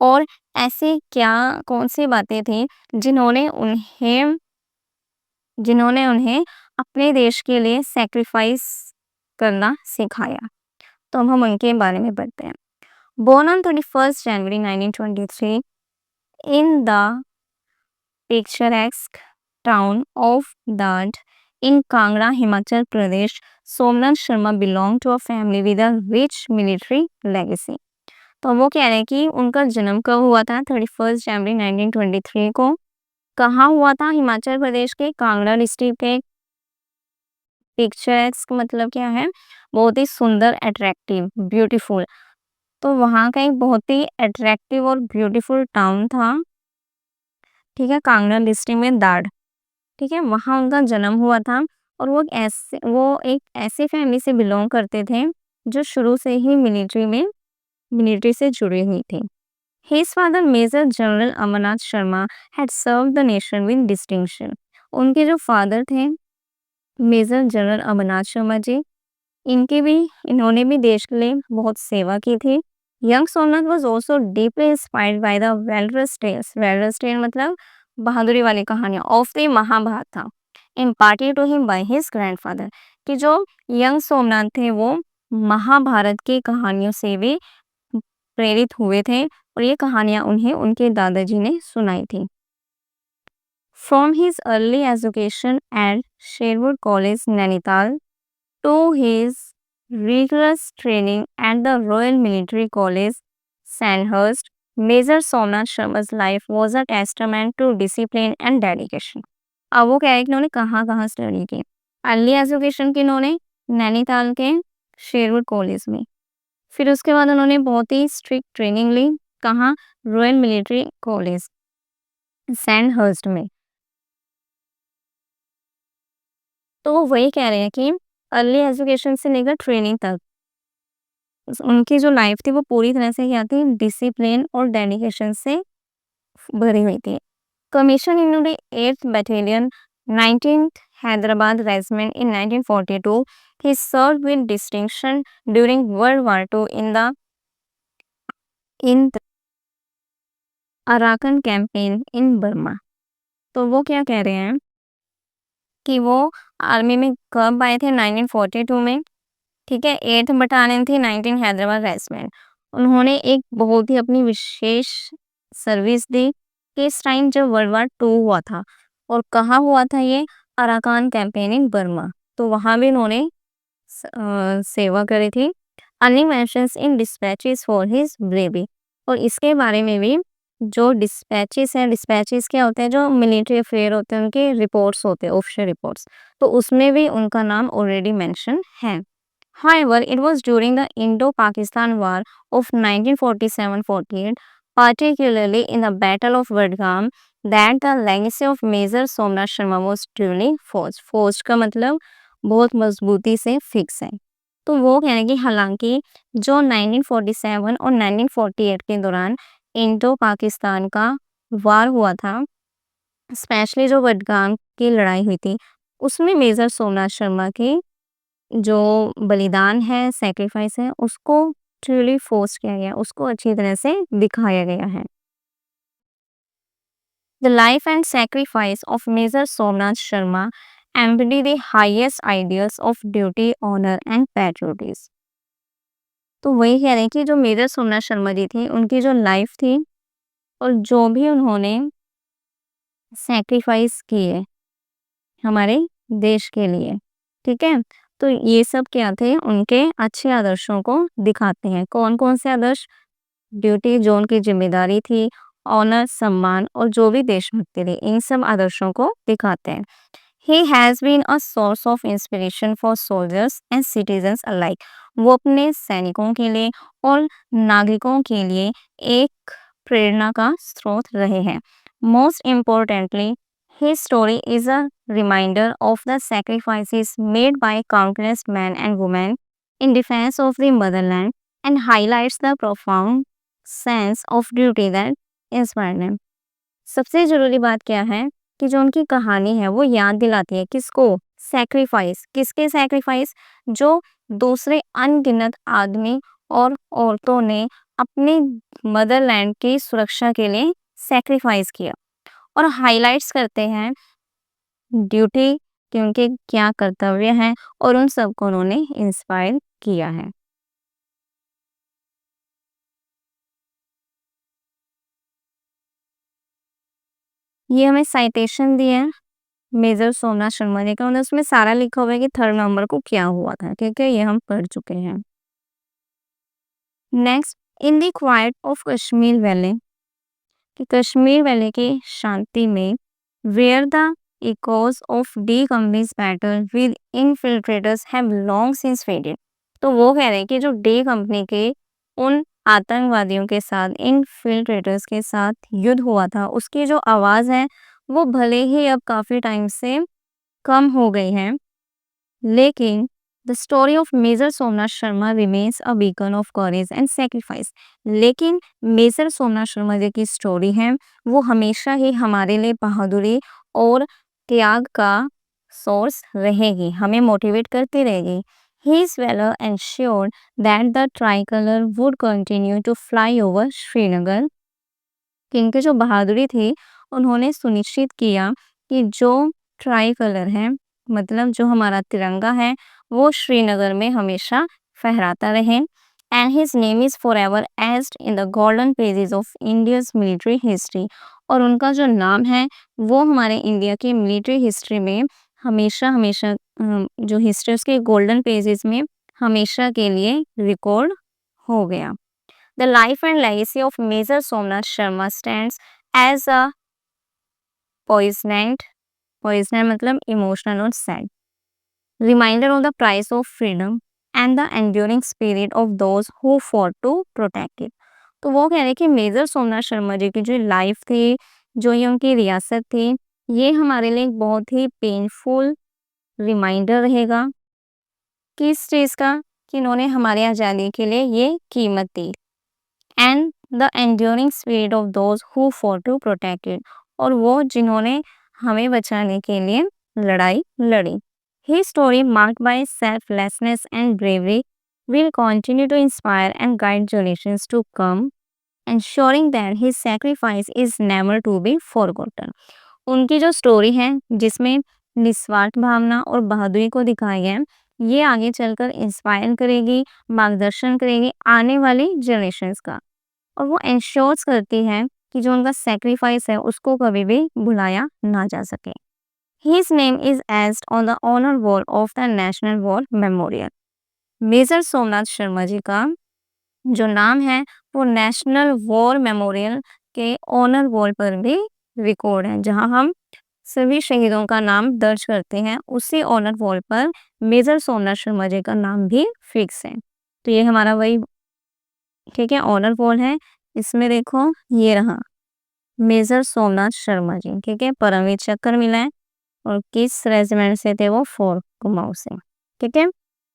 और ऐसी क्या कौन सी बातें थी जिन्होंने उन्हें अपने देश के लिए सैक्रिफाइस करना सिखाया। तो अब हम उनके बारे में पढ़ते हैं। Born on 21 January 1923 in the picturesque town of Dad in Kangra, Himachal Pradesh, Somnath Sharma belonged to a family with a rich military legacy। तो वो कह रहे हैं कि उनका जन्म कब हुआ था? 31 जनवरी 1923 को। कहाँ हुआ था? हिमाचल प्रदेश के कांगड़ा डिस्ट्रिक्ट के। पिक्चर्स मतलब क्या है? बहुत ही सुंदर, अट्रैक्टिव, ब्यूटीफुल। तो वहाँ का एक बहुत ही अट्रैक्टिव और ब्यूटीफुल टाउन था, ठीक है, कांगड़ा डिस्ट्रिक्ट में दाड़, ठीक है, वहाँ उनका जन्म हुआ था। और वो एक ऐसी फैमिली से बिलोंग करते थे जो शुरू से ही मिलिट्री से जुड़ी हुई थी। His father, Major General Amarnath Sharma, had served the nation with distinction। उनके जो फादर थे मेजर जनरल अमरनाथ शर्मा जी, इन्होंने भी देश के लिए बहुत सेवा की थी। Young Somnath was also deeply inspired by the valorous tales, मतलब बहादुरी वाली कहानियां of the Mahabharat imparted to him by his grandfather। कि जो यंग सोमनाथ थे वो महाभारत की कहानियों से भी प्रेरित हुए थे और ये कहानियां उन्हें उनके दादाजी ने सुनाई थी। From his early education at Sherwood College, Nainital, to his rigorous training at the Royal Military College, Sandhurst, Major Somnath Sharma's life was a testament to discipline and dedication। अब वो कह रहे हैं कि उन्होंने कहाँ कहाँ स्टडी की। अर्ली एजुकेशन की उन्होंने नैनीताल के शेरवुड कॉलेज में, फिर उसके बाद उन्होंने बहुत ही स्ट्रिक्ट ट्रेनिंग ली। कहाँ? रॉयल मिलिट्री कॉलेज सैंडहर्स्ट में। तो वो वही कह रहे हैं कि अर्ली एजुकेशन से लेकर ट्रेनिंग तक उनकी जो लाइफ थी वो पूरी तरह से क्या थी? डिसिप्लिन और डेडिकेशन से भरी हुई थी। Commission in the 8th battalion 19th Hyderabad regiment in 1942, he served with distinction during World War II in Arakan campaign in Burma. तो वो क्या कह रहे हैं कि वो आर्मी में कब आए थे 1942 में, ठीक है। 8th बटालियन थी 19 हैदराबाद रेजिमेंट। उन्होंने एक बहुत ही अपनी विशेष सर्विस दी कि इस टाइम जब वर्ल्ड वार 2 हुआ था। और कहाँ हुआ था ये? Arakan campaign in Burma. तो वहाँ भी उन्होंने सेवा करी थी। Early mentions in dispatches for his bravery. और इसके बारे में भी जो डिस्पैचेस हैं, डिस्पैचेस क्या होते हैं? जो मिलिट्री अफेयर होते हैं उनके रिपोर्ट्स होते हैं, ऑफिशियल रिपोर्ट्स। तो उसमें भी उनका नाम ऑलरेडी मेंशन है। However, it was during the Indo-Pakistan War of 1947-48, particularly in the Battle of Vadgam, that the legacy of Major Somnath Sharma was truly forged. Forged का मतलब बहुत मजबूती से फिक्स है। तो वो कह रहे हैं कि हालांकि जो 1947 और 1948 के दौरान इंडो पाकिस्तान का वार हुआ था, स्पेशली जो वडगाम की लड़ाई हुई थी, उसमें मेजर सोमनाथ शर्मा की जो बलिदान है, सैक्रिफाइस है, उसको ट्रूली फोर्स किया गया, उसको अच्छी तरह से दिखाया गया है। The life and sacrifice of major Somnath Sharma embody the highest ideals of duty, honor and patriotism। तो वही कह रहे हैं कि जो मेजर सोमनाथ शर्मा जी थे, उनकी जो लाइफ थी और जो भी उन्होंने सैक्रिफाइस किए हमारे देश के लिए, ठीक है। तो ये सब क्या थे? उनके अच्छे आदर्शों को दिखाते हैं। कौन कौन से आदर्श? ड्यूटी, जो उनकी जिम्मेदारी थी, ऑनर, सम्मान और जो भी देशभक्ति थी, इन सब आदर्शों को दिखाते हैं। He has been a source of inspiration for soldiers and citizens alike. वो अपने सैनिकों के लिए और नागरिकों के लिए एक प्रेरणा का स्रोत रहे हैं। Most importantly, his story is a reminder of the sacrifices made by countless men and women in defense of the motherland and highlights the profound sense of duty that inspired them। सबसे जरूरी बात क्या है कि जो उनकी कहानी है वो याद दिलाती है किसको? सैक्रिफाइस। किसके सैक्रिफाइस? जो दूसरे अनगिनत आदमी और औरतों ने अपने मदरलैंड की सुरक्षा के लिए सैक्रिफाइस किया। और हाइलाइट्स करते हैं ड्यूटी कि उनके क्या कर्तव्य हैं और उन सबको उन्होंने इंस्पायर किया है। ये हमें साइटेशन दिए हैं मेजर सोमनाथ शर्मा जी का, उन्हें उसमें सारा लिखा हुआ है कि 3 नवंबर को क्या हुआ था, ठीक है। ये हम पढ़ चुके हैं। Next, in the quiet of Kashmir valley, कि कश्मीर वैली की शांति में, where the echoes of D company's battle with infiltrators have long since faded. तो वो कह रहे हैं कि जो डी कंपनी के उन आतंकवादियों के साथ, इनफिल्ट्रेटर्स के साथ युद्ध हुआ था, उसकी जो आवाज़ है वो भले ही अब काफ़ी टाइम से कम हो गई है, लेकिन the story of major Somnath Sharma remains a beacon of courage and sacrifice. लेकिन मेजर सोमनाथ शर्मा जी की स्टोरी है वो हमेशा ही हमारे लिए बहादुरी और त्याग का सोर्स रहेगी, हमें मोटिवेट करती रहेगी। His valor ensured that the tricolor would continue to fly over Srinagar। कि इनकी जो बहादुरी थी उन्होंने सुनिश्चित किया कि जो ट्राई कलर है, मतलब जो हमारा तिरंगा है, वो श्रीनगर में हमेशा फहराता रहे। And his name is for ever aged in the golden pages of India's military history. और उनका जो नाम है वो हमारे इंडिया की मिलिट्री हिस्ट्री में हमेशा हमेशा जो हिस्ट्री उसके गोल्डन पेजेस में हमेशा के लिए रिकॉर्ड हो गया। The life and legacy of Major Somnath Sharma stands as a poignant, poignant मतलब emotional और sad reminder of the price of freedom and the enduring spirit of those who fought to protect it। तो वो कह रहे हैं कि major Somnath Sharma ji की जो लाइफ थी, जो ये उनकी रियासत थी, ये हमारे लिए एक बहुत ही पेनफुल रिमाइंडर रहेगा किस चीज़ का? कि इन्होंने हमारी आज़ादी के लिए ये कीमत दी। And the enduring spirit of those who fought to protect it. और वो जिन्होंने हमें बचाने के लिए लड़ाई लड़ी। His story marked by selflessness and bravery will continue to inspire and guide generations to come ensuring that his sacrifice is never to be forgotten. उनकी जो स्टोरी है जिसमें निस्वार्थ भावना और बहादुरी को दिखाया गया है, ये आगे चलकर इंस्पायर करेगी, मार्गदर्शन करेगी आने वाली जनरेशंस का, और वो इंश्योर्स करती है कि जो उनका सैक्रिफाइस है उसको कभी भी भुलाया ना जा सके। His name is etched on the honor wall of the National War Memorial. Major Somnath Sharma ji का जो नाम है वो नेशनल वॉर मेमोरियल के ऑनर वॉल पर भी रिकॉर्ड है, जहां हम सभी शहीदों का नाम दर्ज करते हैं, उसी ऑनर वॉल पर मेजर सोमनाथ शर्मा जी का नाम भी फिक्स है। तो ये हमारा वही, ठीक है, ऑनर वॉल है। इसमें देखो ये रहा मेजर सोमनाथ शर्मा जी, ठीक है, परमवीर चक्र मिला है और किस रेजिमेंट से थे वो, फोर्ट कुमाऊं से, ठीक है।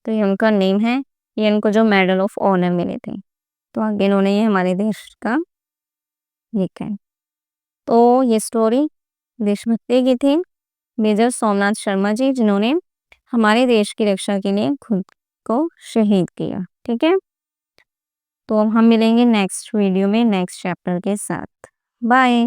तो ये उनका नेम है, ये इनको जो मेडल ऑफ ऑनर मिले थे, तो आगे इन्होंने ये हमारे देश का लिखा है। तो ये स्टोरी देशभक्ति की थी, मेजर सोमनाथ शर्मा जी जिन्होंने हमारे देश की रक्षा के लिए खुद को शहीद किया, ठीक है। तो अब हम मिलेंगे नेक्स्ट वीडियो में नेक्स्ट चैप्टर के साथ। बाय।